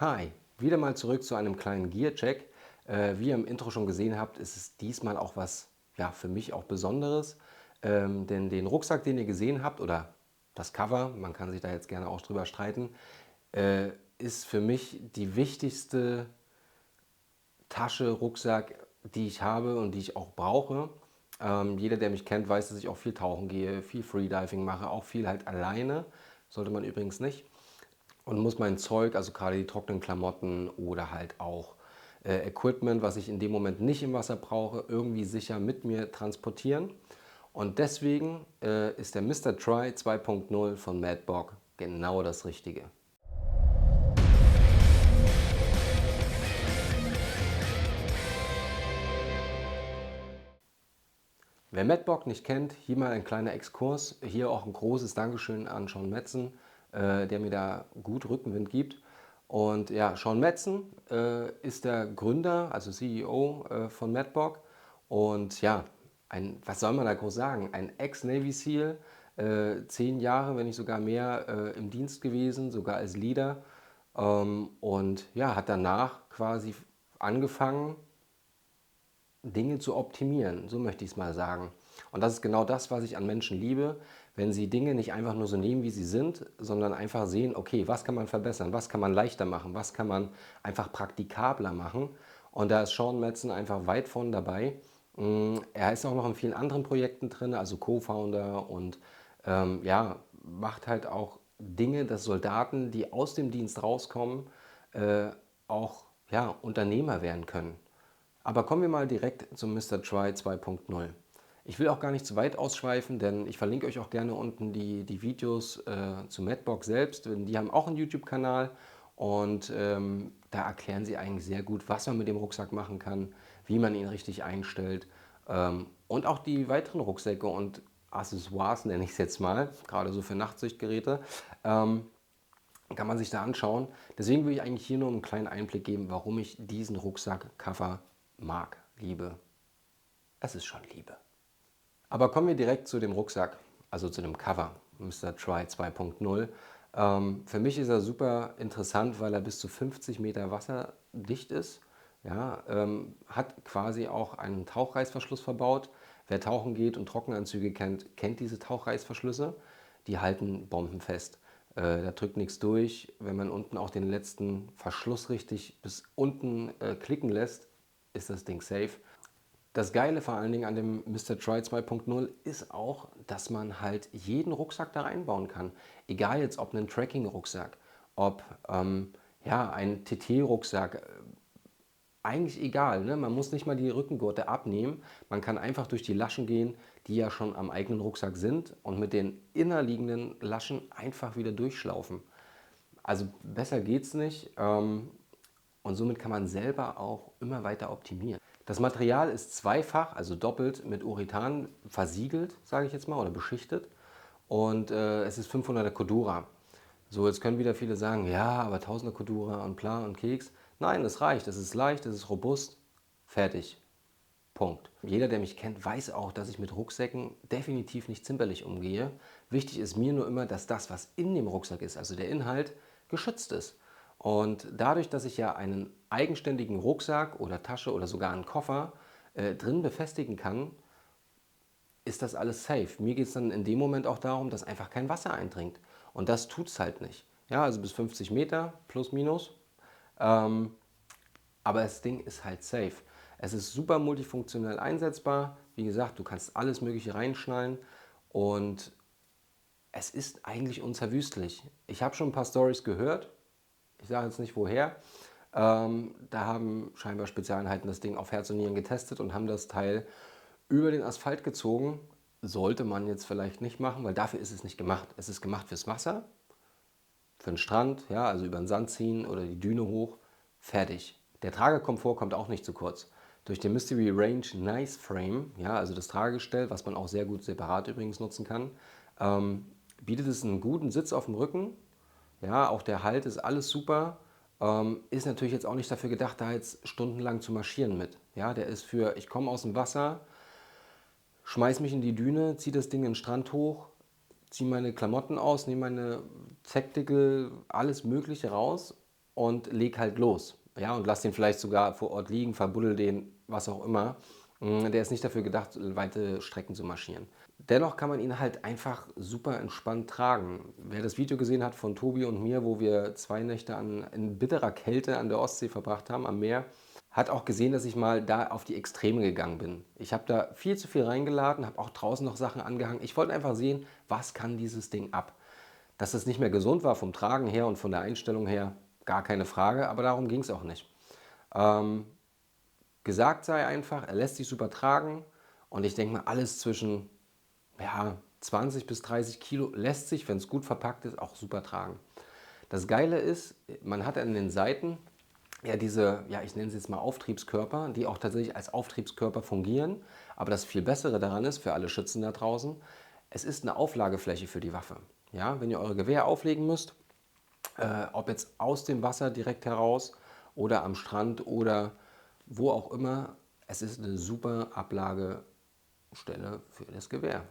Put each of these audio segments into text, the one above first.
Hi, wieder mal zurück zu einem kleinen Gear-Check. Wie ihr im Intro schon gesehen habt, ist es diesmal auch was, ja, für mich auch Besonderes. Denn den Rucksack, den ihr gesehen habt, oder das Cover, man kann sich da jetzt gerne auch drüber streiten, ist für mich die wichtigste Tasche, Rucksack, die ich habe und die ich auch brauche. Jeder, der mich kennt, weiß, dass ich auch viel tauchen gehe, viel Freediving mache, auch viel halt alleine. Sollte man übrigens nicht. Und muss mein Zeug, also gerade die trockenen Klamotten oder halt auch Equipment, was ich in dem Moment nicht im Wasser brauche, irgendwie sicher mit mir transportieren. Und deswegen ist der Mr. Try 2.0 von Madbog genau das Richtige. Wer Madbog nicht kennt, hier mal ein kleiner Exkurs. Hier auch ein großes Dankeschön an Sean Metzen, der mir da gut Rückenwind gibt. Und ja, Sean Metzen ist der Gründer, also CEO von Madbog. Und ja, was soll man da groß sagen? Ein Ex-Navy SEAL, 10 Jahre, wenn nicht sogar mehr, im Dienst gewesen, sogar als Leader. Und ja, hat danach quasi angefangen, Dinge zu optimieren, so möchte ich es mal sagen. Und das ist genau das, was ich an Menschen liebe, wenn sie Dinge nicht einfach nur so nehmen, wie sie sind, sondern einfach sehen, okay, was kann man verbessern, was kann man leichter machen, was kann man einfach praktikabler machen. Und da ist Sean Metzen einfach weit von dabei. Er ist auch noch in vielen anderen Projekten drin, also Co-Founder und ja, macht halt auch Dinge, dass Soldaten, die aus dem Dienst rauskommen, auch ja, Unternehmer werden können. Aber kommen wir mal direkt zum Mr. Try 2.0. Ich will auch gar nicht zu weit ausschweifen, denn ich verlinke euch auch gerne unten die Videos zu Madbox selbst. Die haben auch einen YouTube-Kanal und da erklären sie eigentlich sehr gut, was man mit dem Rucksack machen kann, wie man ihn richtig einstellt und auch die weiteren Rucksäcke und Accessoires, nenne ich es jetzt mal, gerade so für Nachtsichtgeräte, kann man sich da anschauen. Deswegen will ich eigentlich hier nur einen kleinen Einblick geben, warum ich diesen Rucksack-Cover mag, liebe. Es ist schon Liebe. Aber kommen wir direkt zu dem Rucksack, also zu dem Cover, Mr. Try 2.0. Für mich ist er super interessant, weil er bis zu 50 Meter wasserdicht ist. Ja, hat quasi auch einen Tauchreißverschluss verbaut. Wer tauchen geht und Trockenanzüge kennt, kennt diese Tauchreißverschlüsse. Die halten bombenfest. Da drückt nichts durch. Wenn man unten auch den letzten Verschluss richtig bis unten klicken lässt, ist das Ding safe. Das Geile vor allen Dingen an dem Mr. Try 2.0 ist auch, dass man halt jeden Rucksack da reinbauen kann. Egal jetzt ob einen Trekking-Rucksack, ob ja, ein TT-Rucksack, eigentlich egal. Ne? Man muss nicht mal die Rückengurte abnehmen. Man kann einfach durch die Laschen gehen, die ja schon am eigenen Rucksack sind und mit den innerliegenden Laschen einfach wieder durchschlaufen. Also besser geht's nicht. Und somit kann man selber auch immer weiter optimieren. Das Material ist zweifach, also doppelt mit Urethan versiegelt, sage ich jetzt mal, oder beschichtet. Und es ist 500er Cordura. So, jetzt können wieder viele sagen, ja, aber 1000er Cordura und bla und Keks. Nein, es reicht. Es ist leicht, es ist robust. Fertig. Punkt. Jeder, der mich kennt, weiß auch, dass ich mit Rucksäcken definitiv nicht zimperlich umgehe. Wichtig ist mir nur immer, dass das, was in dem Rucksack ist, also der Inhalt, geschützt ist. Und dadurch, dass ich ja einen eigenständigen Rucksack oder Tasche oder sogar einen Koffer drin befestigen kann, ist das alles safe. Mir geht es dann in dem Moment auch darum, dass einfach kein Wasser eindringt. Und das tut es halt nicht. Ja, also bis 50 Meter plus minus. Ähm, aber das Ding ist halt safe. Es ist super multifunktionell einsetzbar. Wie gesagt, du kannst alles Mögliche reinschnallen und es ist eigentlich unzerwüstlich. Ich habe schon ein paar Stories gehört. Ich sage jetzt nicht woher. Da haben scheinbar Spezialeinheiten das Ding auf Herz und Nieren getestet und haben das Teil über den Asphalt gezogen. Sollte man jetzt vielleicht nicht machen, weil dafür ist es nicht gemacht. Es ist gemacht fürs Wasser, für den Strand, ja, also über den Sand ziehen oder die Düne hoch. Fertig. Der Tragekomfort kommt auch nicht zu kurz. Durch den Mystery Range Nice Frame, ja, also das Tragegestell, was man auch sehr gut separat übrigens nutzen kann, bietet es einen guten Sitz auf dem Rücken. Ja, auch der Halt ist alles super. Ist natürlich jetzt auch nicht dafür gedacht, da jetzt stundenlang zu marschieren mit. Ja, der ist für, ich komme aus dem Wasser, schmeiß mich in die Düne, ziehe das Ding in den Strand hoch, ziehe meine Klamotten aus, nehme meine Zeckdeckel, alles Mögliche raus und leg halt los. Ja, und lass den vielleicht sogar vor Ort liegen, verbuddel den, was auch immer. Der ist nicht dafür gedacht, weite Strecken zu marschieren. Dennoch kann man ihn halt einfach super entspannt tragen. Wer das Video gesehen hat von Tobi und mir, wo wir 2 Nächte in bitterer Kälte an der Ostsee verbracht haben, am Meer, hat auch gesehen, dass ich mal da auf die Extreme gegangen bin. Ich habe da viel zu viel reingeladen, habe auch draußen noch Sachen angehangen. Ich wollte einfach sehen, was kann dieses Ding ab. Dass es nicht mehr gesund war vom Tragen her und von der Einstellung her, gar keine Frage, aber darum ging es auch nicht. Ähm, Gesagt sei einfach, er lässt sich super tragen und ich denke mal, alles zwischen, ja, 20 bis 30 Kilo lässt sich, wenn es gut verpackt ist, auch super tragen. Das Geile ist, man hat an den Seiten ja diese, ja, ich nenne sie jetzt mal Auftriebskörper, die auch tatsächlich als Auftriebskörper fungieren. Aber das viel Bessere daran ist, für alle Schützen da draußen, es ist eine Auflagefläche für die Waffe. Ja, wenn ihr eure Gewehr auflegen müsst, ob jetzt aus dem Wasser direkt heraus oder am Strand oder wo auch immer, es ist eine super Ablagestelle für das Gewehr.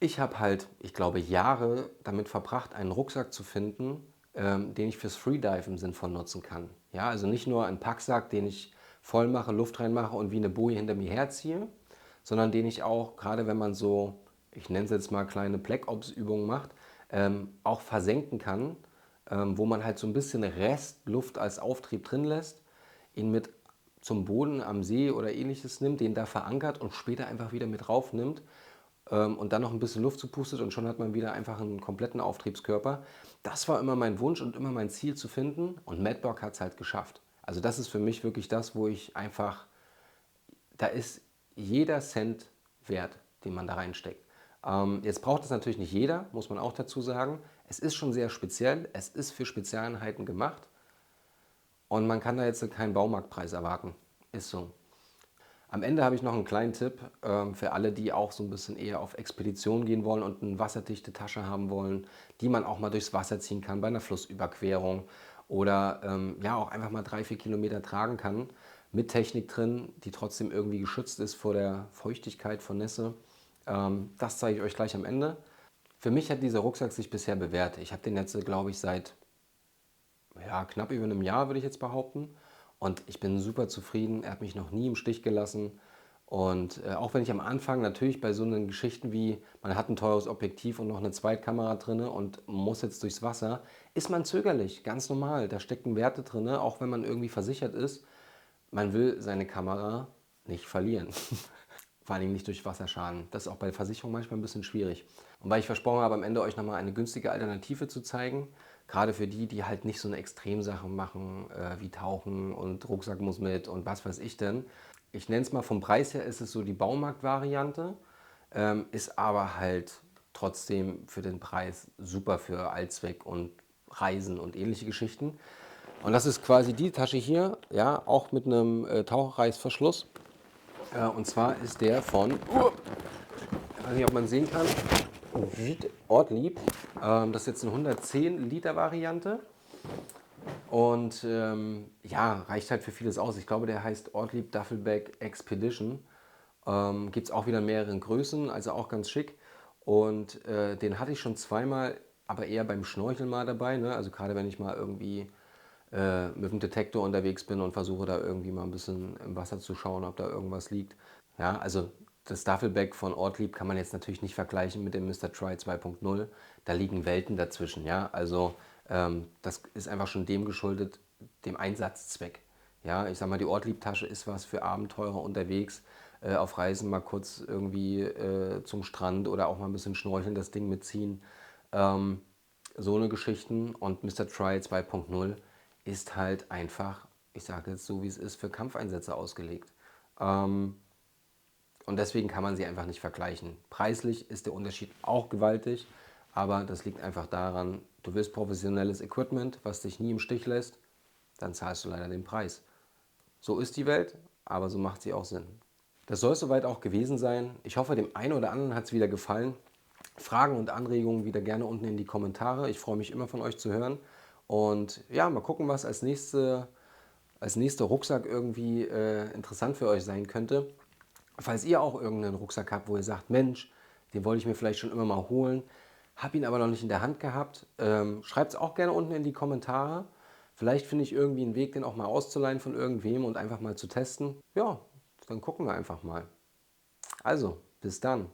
Ich habe halt, ich glaube, Jahre damit verbracht, einen Rucksack zu finden, den ich fürs Freediven sinnvoll nutzen kann. Ja, also nicht nur einen Packsack, den ich voll mache, Luft reinmache und wie eine Boje hinter mir herziehe, sondern den ich auch, gerade wenn man so, ich nenne es jetzt mal kleine Black Ops Übungen macht, auch versenken kann, wo man halt so ein bisschen Restluft als Auftrieb drin lässt, ihn mit zum Boden am See oder ähnliches nimmt, den da verankert und später einfach wieder mit raufnimmt und dann noch ein bisschen Luft zupustet und schon hat man wieder einfach einen kompletten Auftriebskörper. Das war immer mein Wunsch und immer mein Ziel zu finden und Madbock hat es halt geschafft. Also das ist für mich wirklich das, wo ich einfach, da ist jeder Cent wert, den man da reinsteckt. Jetzt braucht es natürlich nicht jeder, muss man auch dazu sagen. Es ist schon sehr speziell, es ist für Spezialeinheiten gemacht und man kann da jetzt keinen Baumarktpreis erwarten. Ist so. Am Ende habe ich noch einen kleinen Tipp für alle, die auch so ein bisschen eher auf Expedition gehen wollen und eine wasserdichte Tasche haben wollen, die man auch mal durchs Wasser ziehen kann bei einer Flussüberquerung oder ja auch einfach mal 3, 4 Kilometer tragen kann mit Technik drin, die trotzdem irgendwie geschützt ist vor der Feuchtigkeit von Nässe. Das zeige ich euch gleich am Ende. Für mich hat dieser Rucksack sich bisher bewährt. Ich habe den jetzt, glaube ich, seit ja, knapp über einem Jahr, würde ich jetzt behaupten. Und ich bin super zufrieden. Er hat mich noch nie im Stich gelassen. Und auch wenn ich am Anfang natürlich bei so einen Geschichten wie, man hat ein teures Objektiv und noch eine Zweitkamera drin und muss jetzt durchs Wasser, ist man zögerlich, ganz normal. Da stecken Werte drin, auch wenn man irgendwie versichert ist. Man will seine Kamera nicht verlieren. Vor allem nicht durch Wasserschaden. Das ist auch bei der Versicherung manchmal ein bisschen schwierig. Und weil ich versprochen habe, am Ende euch nochmal eine günstige Alternative zu zeigen, gerade für die, die halt nicht so eine Extremsachen machen, wie Tauchen und Rucksack muss mit und was weiß ich denn. Ich nenne es mal vom Preis her, ist es so die Baumarktvariante, ist aber halt trotzdem für den Preis super für Allzweck und Reisen und ähnliche Geschichten. Und das ist quasi die Tasche hier, ja, auch mit einem Taucherreißverschluss. Und zwar ist der von, ich weiß nicht, ob man sehen kann, Ortlieb. Das ist jetzt eine 110 Liter Variante. Und ja, reicht halt für vieles aus. Ich glaube, der heißt Ortlieb Duffelbag Expedition. Gibt es auch wieder in mehreren Größen, also auch ganz schick. Und den hatte ich schon zweimal, aber eher beim Schnorcheln mal dabei. Ne? Also gerade wenn ich mal irgendwie mit dem Detektor unterwegs bin und versuche da irgendwie mal ein bisschen im Wasser zu schauen, ob da irgendwas liegt. Ja, also das Duffelbag von Ortlieb kann man jetzt natürlich nicht vergleichen mit dem Mr. Try 2.0. Da liegen Welten dazwischen. Ja, also das ist einfach schon dem geschuldet, dem Einsatzzweck. Ja, ich sag mal, die Ortlieb-Tasche ist was für Abenteurer unterwegs, auf Reisen mal kurz irgendwie zum Strand oder auch mal ein bisschen schnorcheln, das Ding mitziehen. So eine Geschichten und Mr. Try 2.0 ist halt einfach, ich sage jetzt so wie es ist, für Kampfeinsätze ausgelegt. Und deswegen kann man sie einfach nicht vergleichen. Preislich ist der Unterschied auch gewaltig, aber das liegt einfach daran, du willst professionelles Equipment, was dich nie im Stich lässt, dann zahlst du leider den Preis. So ist die Welt, aber so macht sie auch Sinn. Das soll es soweit auch gewesen sein. Ich hoffe, dem einen oder anderen hat es wieder gefallen. Fragen und Anregungen wieder gerne unten in die Kommentare. Ich freue mich immer von euch zu hören. Und ja, mal gucken, was als nächster Rucksack irgendwie interessant für euch sein könnte. Falls ihr auch irgendeinen Rucksack habt, wo ihr sagt, Mensch, den wollte ich mir vielleicht schon immer mal holen, habe ihn aber noch nicht in der Hand gehabt, schreibt es auch gerne unten in die Kommentare. Vielleicht finde ich irgendwie einen Weg, den auch mal auszuleihen von irgendwem und einfach mal zu testen. Ja, dann gucken wir einfach mal. Also, bis dann.